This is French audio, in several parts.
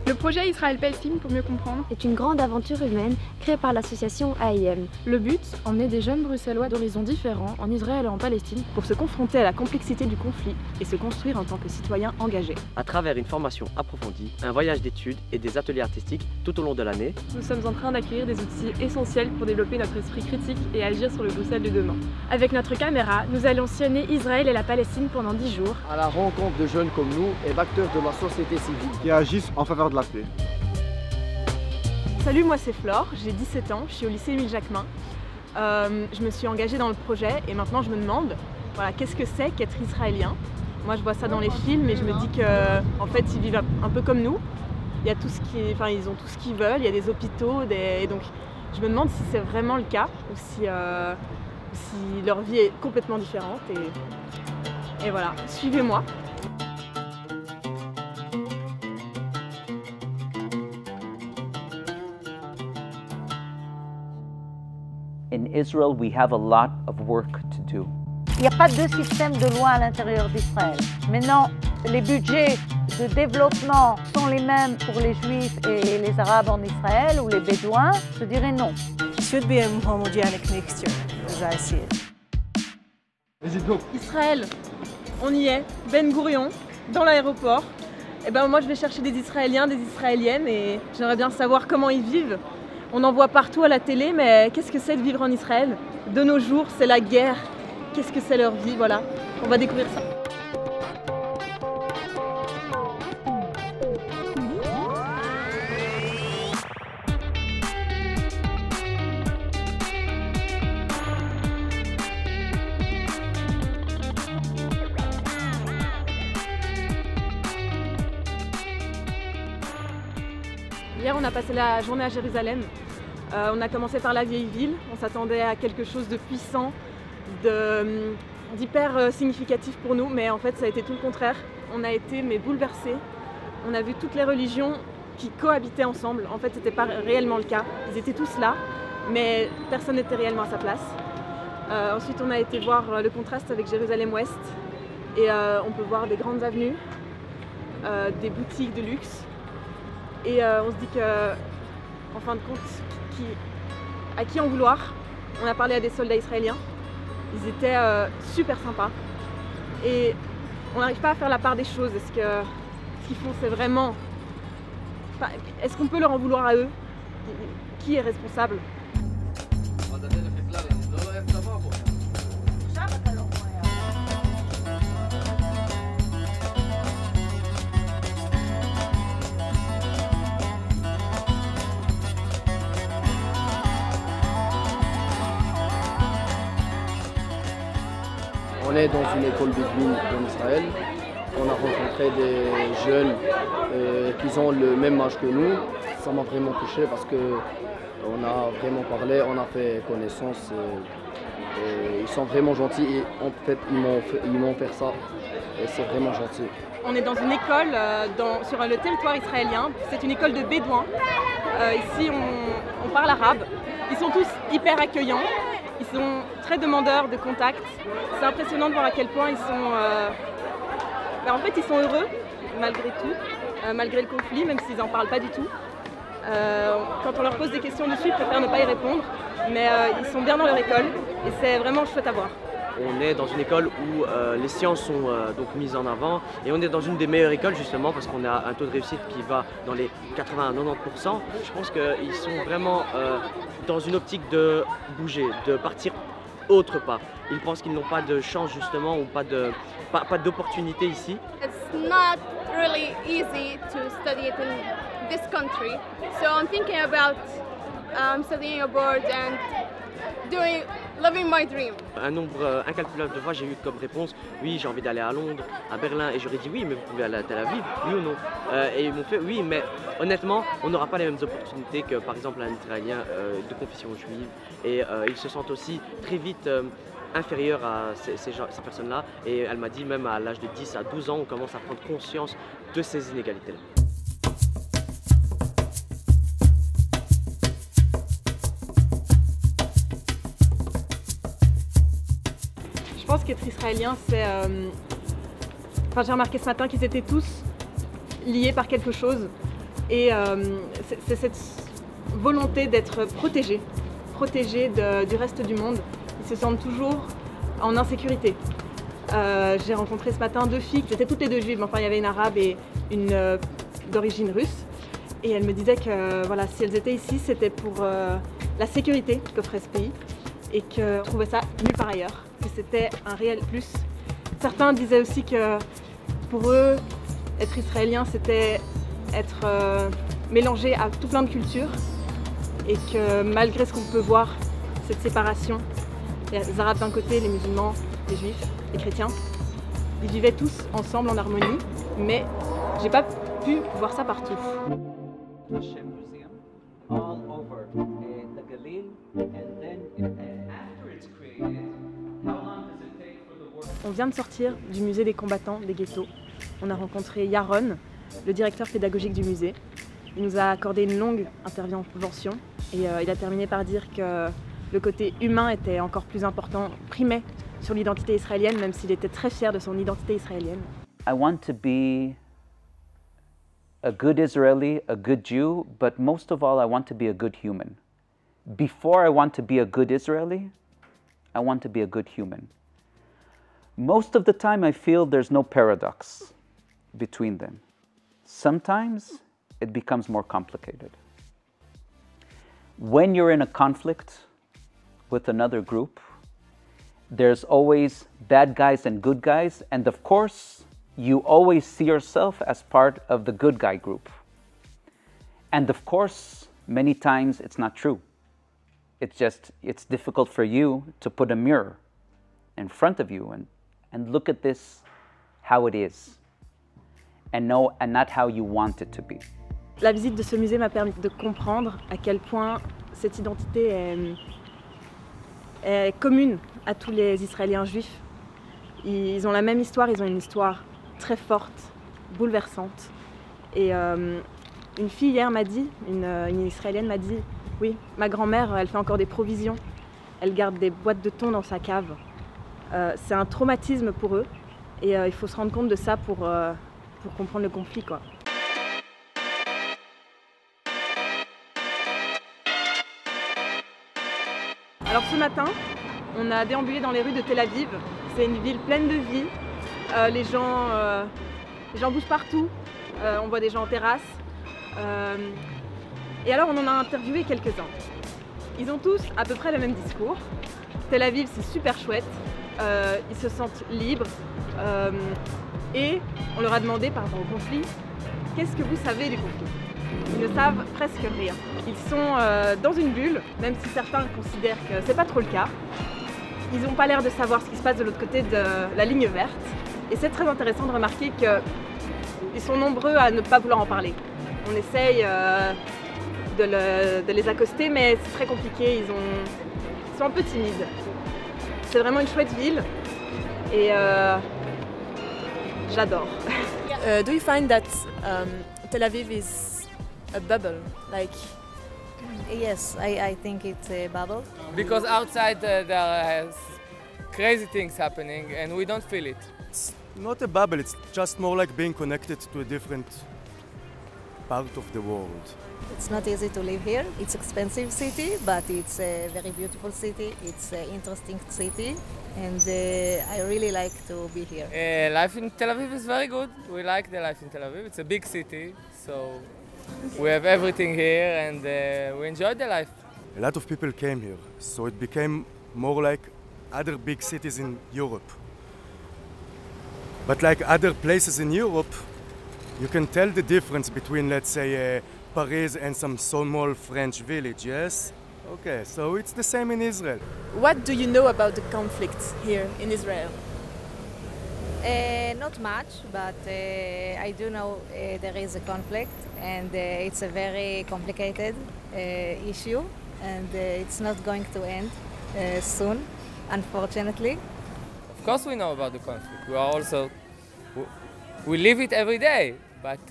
Le projet Israël-Palestine, pour mieux comprendre, est une grande aventure humaine créée par l'association AIM. Le but, emmener des jeunes Bruxellois d'horizons différents en Israël et en Palestine pour se confronter à la complexité du conflit et se construire en tant que citoyens engagés. À travers une formation approfondie, un voyage d'études et des ateliers artistiques tout au long de l'année, nous sommes en train d'acquérir des outils essentiels pour développer notre esprit critique et agir sur le Bruxelles de demain. Avec notre caméra, nous allons sillonner Israël et la Palestine pendant 10 jours. À la rencontre de jeunes comme nous et d'acteurs de la société civile qui agissent en faveur de la paix. Salut, moi c'est Flore, j'ai 17 ans, je suis au lycée Émile Jacquemin. Je me suis engagée dans le projet et maintenant je me demande voilà, qu'est-ce que c'est qu'être israélien. Moi je vois ça dans les films et je me dis qu'en fait ils vivent un peu comme nous. Il y a tout ce qui, enfin, ils ont tout ce qu'ils veulent, il y a des hôpitaux, et donc je me demande si c'est vraiment le cas ou si leur vie est complètement différente. Et voilà, suivez-moi. In Israel, we have a lot of work to do. Il n'y a pas de système de loi à l'intérieur d'Israël. Maintenant, les budgets de développement sont les mêmes pour les Juifs et les Arabes en Israël ou les Bédouins. Je dirais non. It should be a homogenic mixture, as I see it. Israël, on y est. Ben Gourion, dans l'aéroport. Et ben moi, je vais chercher des Israéliens, des Israéliennes, et j'aimerais bien savoir comment ils vivent. On en voit partout à la télé, mais qu'est-ce que c'est de vivre en Israël? De nos jours, c'est la guerre. Qu'est-ce que c'est leur vie? Voilà, on va découvrir ça. Hier, on a passé la journée à Jérusalem. On a commencé par la vieille ville, on s'attendait à quelque chose de puissant, d'hyper significatif pour nous, mais en fait ça a été tout le contraire. On a été bouleversés, on a vu toutes les religions qui cohabitaient ensemble. En fait c'était pas réellement le cas, ils étaient tous là, mais personne n'était réellement à sa place. Ensuite on a été voir le contraste avec Jérusalem-Ouest, et on peut voir des grandes avenues, des boutiques de luxe, et on se dit que, en fin de compte, à qui en vouloir. On a parlé à des soldats israéliens, ils étaient super sympas et on n'arrive pas à faire la part des choses. Est-ce que ce qu'ils font c'est vraiment... Enfin, est-ce qu'on peut leur en vouloir à eux? Qui est responsable? On est dans une école bédouine en Israël. On a rencontré des jeunes qui ont le même âge que nous. Ça m'a vraiment touché parce qu'on a vraiment parlé, on a fait connaissance. Et ils sont vraiment gentils et en fait ils m'ont fait ça et c'est vraiment gentil. On est dans une école sur le territoire israélien. C'est une école de bédouins. Ici on parle arabe. Ils sont tous hyper accueillants. Ils sont très demandeurs de contact. C'est impressionnant de voir à quel point ils sont... en fait, ils sont heureux, malgré tout, malgré le conflit, même s'ils n'en parlent pas du tout. Quand on leur pose des questions dessus, ils préfèrent ne pas y répondre. Mais ils sont bien dans leur école et c'est vraiment chouette à voir. On est dans une école où les sciences sont donc mises en avant et on est dans une des meilleures écoles justement parce qu'on a un taux de réussite qui va dans les 80 à 90%. Je pense qu'ils sont vraiment dans une optique de bouger, de partir autre part. Ils pensent qu'ils n'ont pas de chance justement ou pas d'opportunité ici. It's not really easy to study it in this country. So I'm thinking about studying abroad and living my dream. Un nombre incalculable de fois, j'ai eu comme réponse oui, j'ai envie d'aller à Londres, à Berlin, et j'aurais dit oui, mais vous pouvez aller à Tel Aviv, oui ou non? Et ils m'ont fait oui, mais honnêtement, on n'aura pas les mêmes opportunités que par exemple un Israélien de confession juive, et ils se sentent aussi très vite inférieurs à ces personnes-là, et elle m'a dit même à l'âge de 10 à 12 ans, on commence à prendre conscience de ces inégalités-là. Je pense qu'être israélien, c'est... Enfin, j'ai remarqué ce matin qu'ils étaient tous liés par quelque chose. Et c'est cette volonté d'être protégés du reste du monde. Ils se sentent toujours en insécurité. J'ai rencontré ce matin 2 filles, qui étaient toutes les 2 juives, enfin il y avait une arabe et une d'origine russe. Et elles me disaient que voilà, si elles étaient ici, c'était pour la sécurité qu'offrait ce pays et qu'elles trouvaient ça nulle part ailleurs, que c'était un réel plus. Certains disaient aussi que pour eux, être israélien, c'était être mélangé à tout plein de cultures et que malgré ce qu'on peut voir, cette séparation, les arabes d'un côté, les musulmans, les juifs, les chrétiens, ils vivaient tous ensemble en harmonie, mais j'ai pas pu voir ça partout. On vient de sortir du musée des combattants des ghettos. On a rencontré Yaron, le directeur pédagogique du musée. Il nous a accordé une longue intervention et il a terminé par dire que le côté humain était encore plus important, primait sur l'identité israélienne, même s'il était très fier de son identité israélienne. I want to be a good Israeli, a good Jew, but most of all, I want to be a good human. Before I want to be a good Israeli, I want to be a good human. Most of the time, I feel there's no paradox between them. Sometimes it becomes more complicated. When you're in a conflict with another group, there's always bad guys and good guys, and of course, you always see yourself as part of the good guy group. And of course, many times it's not true. It's difficult for you to put a mirror in front of you and look at this how it is, and not how you want it to be. La visite de ce musée m'a permis de comprendre à quel point cette identité est commune à tous les Israéliens juifs. Ils ont la même histoire, ils ont une histoire très forte, bouleversante. Et une fille hier m'a dit, une Israélienne m'a dit, oui, ma grand-mère, elle fait encore des provisions, elle garde des boîtes de thon dans sa cave. C'est un traumatisme pour eux et il faut se rendre compte de ça pour comprendre le conflit, quoi. Alors ce matin, on a déambulé dans les rues de Tel Aviv. C'est une ville pleine de vie. Les gens bougent partout. On voit des gens en terrasse. Et alors on en a interviewé quelques-uns. Ils ont tous à peu près le même discours. Tel Aviv, c'est super chouette. Ils se sentent libres. Et on leur a demandé par rapport au conflit, qu'est-ce que vous savez du conflit? Ils ne savent presque rien. Ils sont dans une bulle, même si certains considèrent que c'est pas trop le cas. Ils n'ont pas l'air de savoir ce qui se passe de l'autre côté de la ligne verte. Et c'est très intéressant de remarquer qu'ils sont nombreux à ne pas vouloir en parler. On essaye de les accoster, mais c'est très compliqué. Ils sont un peu timides. C'est vraiment une chouette ville et j'adore. Do you find that Tel Aviv is a bubble? Like, yes, I think it's a bubble. Because outside there are crazy things happening and we don't feel it. It's not a bubble, it's just more like being connected to a different part of the world. It's not easy to live here. It's an expensive city, but it's a very beautiful city. It's an interesting city, and I really like to be here. Life in Tel Aviv is very good. We like the life in Tel Aviv. It's a big city, so we have everything here, and we enjoy the life. A lot of people came here, so it became more like other big cities in Europe. But like other places in Europe, you can tell the difference between, let's say, Paris and some small French village, yes? Okay, so it's the same in Israel. What do you know about the conflicts here in Israel? Not much, but I do know there is a conflict and it's a very complicated issue and it's not going to end soon, unfortunately. Of course we know about the conflict. We live it every day, but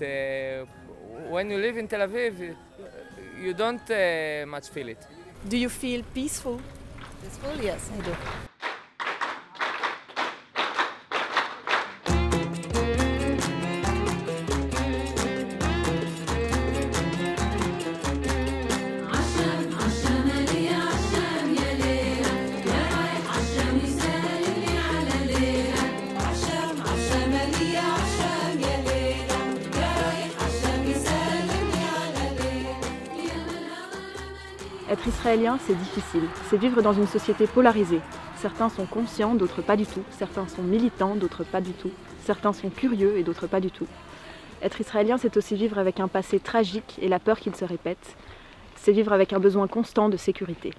when you live in Tel Aviv, you don't much feel it. Do you feel peaceful? Peaceful, yes, I do. Être israélien, c'est difficile. C'est vivre dans une société polarisée. Certains sont conscients, d'autres pas du tout. Certains sont militants, d'autres pas du tout. Certains sont curieux et d'autres pas du tout. Être israélien, c'est aussi vivre avec un passé tragique et la peur qu'il se répète. C'est vivre avec un besoin constant de sécurité.